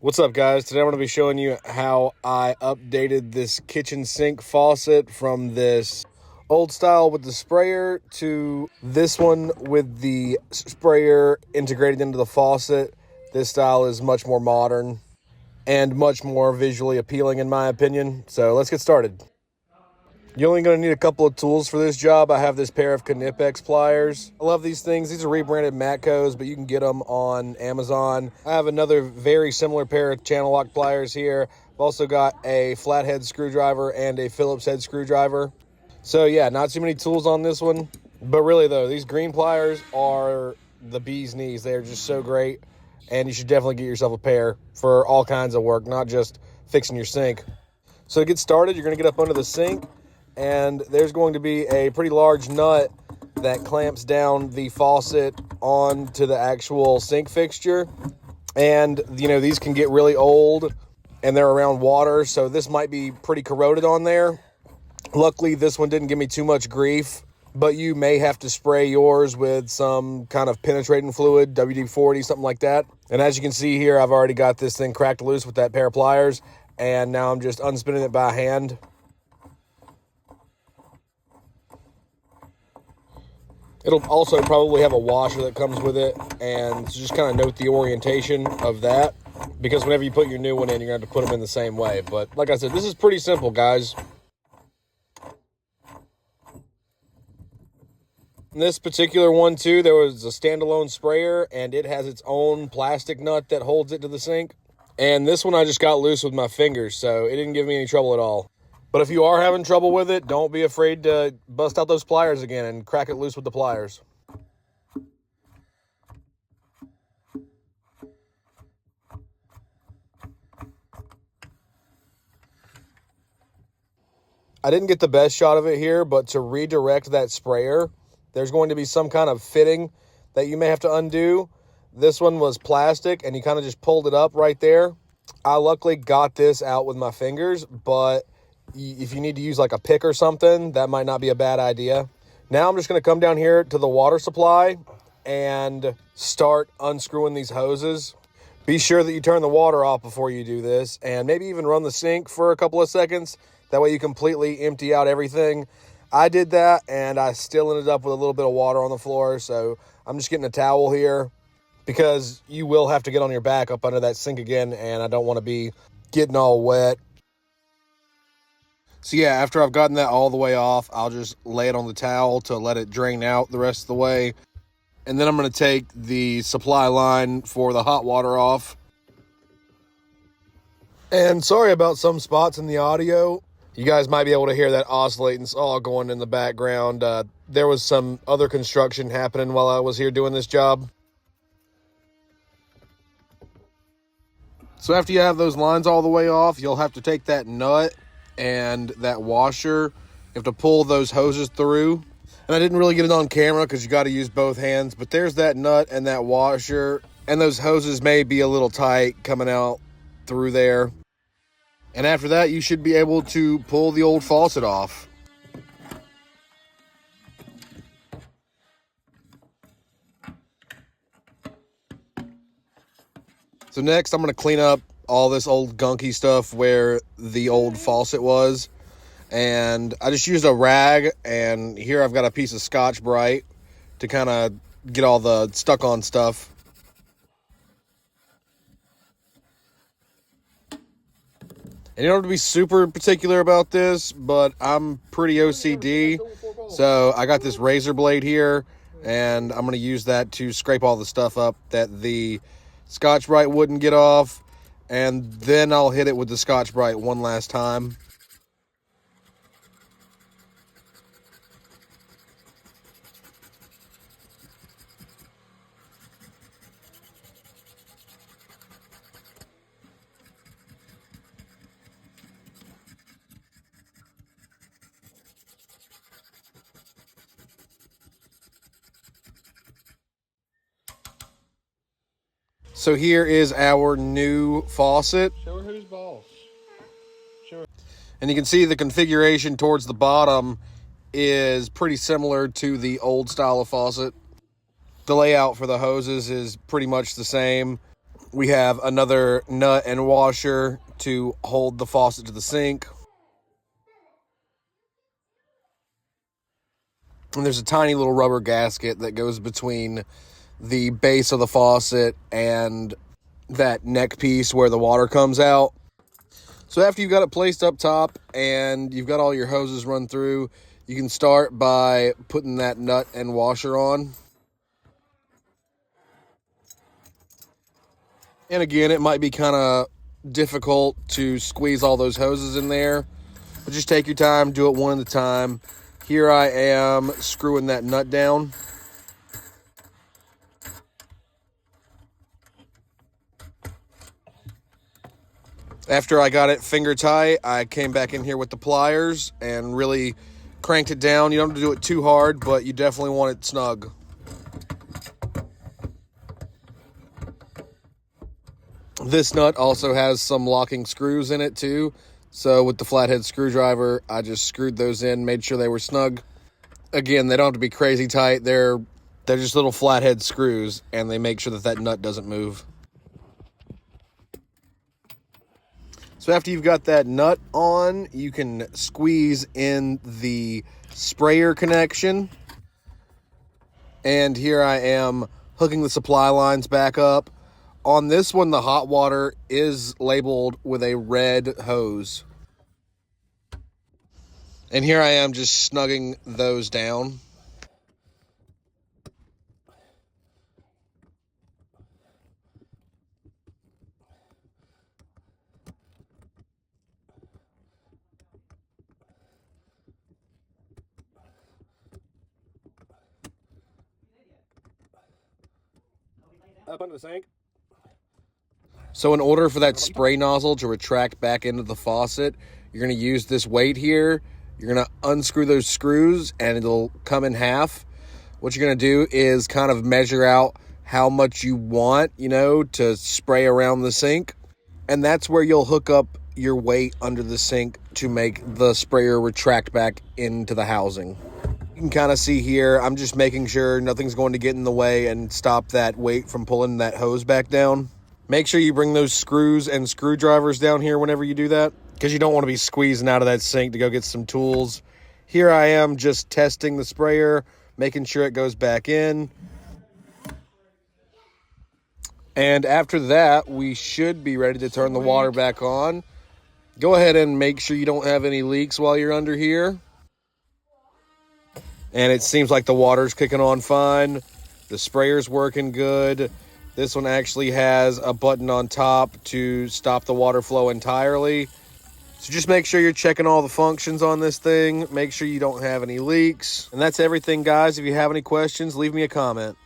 What's up, guys? Today I'm going to be showing you how I updated this kitchen sink faucet from this old style with the sprayer to this one with the sprayer integrated into the faucet. This style is much more modern and much more visually appealing in my opinion. So let's get started. You're only going to need a couple of tools for this job. I have this pair of Knipex pliers. I love these things. These are rebranded Matcos, but you can get them on Amazon. I have another very similar pair of channel lock pliers here. I've also got a flathead screwdriver and a Phillips head screwdriver. So yeah, not too many tools on this one. But really though, these green pliers are the bee's knees. They are just so great. And you should definitely get yourself a pair for all kinds of work, not just fixing your sink. So to get started, you're going to get up under the sink. And there's going to be a pretty large nut that clamps down the faucet onto the actual sink fixture. And, you know, these can get really old and they're around water, so this might be pretty corroded on there. Luckily, this one didn't give me too much grief, but you may have to spray yours with some kind of penetrating fluid, WD-40, something like that. And as you can see here, I've already got this thing cracked loose with that pair of pliers, and now I'm just unspinning it by hand. It'll also probably have a washer that comes with it, and so just kind of note the orientation of that, because whenever you put your new one in, you're going to have to put them in the same way. But like I said, this is pretty simple, guys. In this particular one, too, there was a standalone sprayer, and it has its own plastic nut that holds it to the sink. And this one I just got loose with my fingers, so it didn't give me any trouble at all. But if you are having trouble with it, don't be afraid to bust out those pliers again and crack it loose with the pliers. I didn't get the best shot of it here, but to redirect that sprayer, there's going to be some kind of fitting that you may have to undo. This one was plastic, and you kind of just pulled it up right there. I luckily got this out with my fingers, but if you need to use like a pick or something, that might not be a bad idea. Now I'm just going to come down here to the water supply and start unscrewing these hoses. Be sure that you turn the water off before you do this, and maybe even run the sink for a couple of seconds. That way you completely empty out everything. I did that, and I still ended up with a little bit of water on the floor, so I'm just getting a towel here because you will have to get on your back up under that sink again, and I don't want to be getting all wet. So yeah, after I've gotten that all the way off, I'll just lay it on the towel to let it drain out the rest of the way. And then I'm going to take the supply line for the hot water off. And sorry about some spots in the audio. You guys might be able to hear that oscillating saw going in the background. There was some other construction happening while I was here doing this job. So after you have those lines all the way off, you'll have to take that nut and that washer. You have to pull those hoses through. And I didn't really get it on camera because you got to use both hands. But there's that nut and that washer. And those hoses may be a little tight coming out through there. And after that, you should be able to pull the old faucet off. So next, I'm going to clean up all this old gunky stuff where the old faucet was. And I just used a rag, and here I've got a piece of Scotch-Brite to kind of get all the stuck-on stuff. And you don't have to be super particular about this, but I'm pretty OCD. So I got this razor blade here, and I'm going to use that to scrape all the stuff up that the Scotch-Brite wouldn't get off. And then I'll hit it with the Scotch-Brite one last time. So here is our new faucet. Show her who's boss. Show her. And you can see the configuration towards the bottom is pretty similar to the old style of faucet. The layout for the hoses is pretty much the same. We have another nut and washer to hold the faucet to the sink. And there's a tiny little rubber gasket that goes between the base of the faucet and that neck piece where the water comes out. So after you've got it placed up top and you've got all your hoses run through, you can start by putting that nut and washer on. And again, it might be kind of difficult to squeeze all those hoses in there, but just take your time, do it one at a time. Here I am screwing that nut down. After I got it finger tight, I came back in here with the pliers and really cranked it down. You don't have to do it too hard, but you definitely want it snug. This nut also has some locking screws in it too. So with the flathead screwdriver, I just screwed those in, made sure they were snug. Again, they don't have to be crazy tight. They're just little flathead screws, and they make sure that that nut doesn't move. So after you've got that nut on, you can squeeze in the sprayer connection. And here I am hooking the supply lines back up. On this one, the hot water is labeled with a red hose. And here I am just snugging those down. Up under the sink. So in order for that spray nozzle to retract back into the faucet, you're going to use this weight here. You're going to unscrew those screws and it'll come in half. What you're going to do is kind of measure out how much you want, to spray around the sink. And that's where you'll hook up your weight under the sink to make the sprayer retract back into the housing. You can kind of see here, I'm just making sure nothing's going to get in the way and stop that weight from pulling that hose back down. Make sure you bring those screws and screwdrivers down here whenever you do that, because you don't want to be squeezing out of that sink to go get some tools. Here I am just testing the sprayer, making sure it goes back in. And after that, we should be ready to turn the water back on. Go ahead and make sure you don't have any leaks while you're under here. And it seems like the water's kicking on fine. The sprayer's working good. This one actually has a button on top to stop the water flow entirely. So just make sure you're checking all the functions on this thing. Make sure you don't have any leaks. And that's everything, guys. If you have any questions, leave me a comment.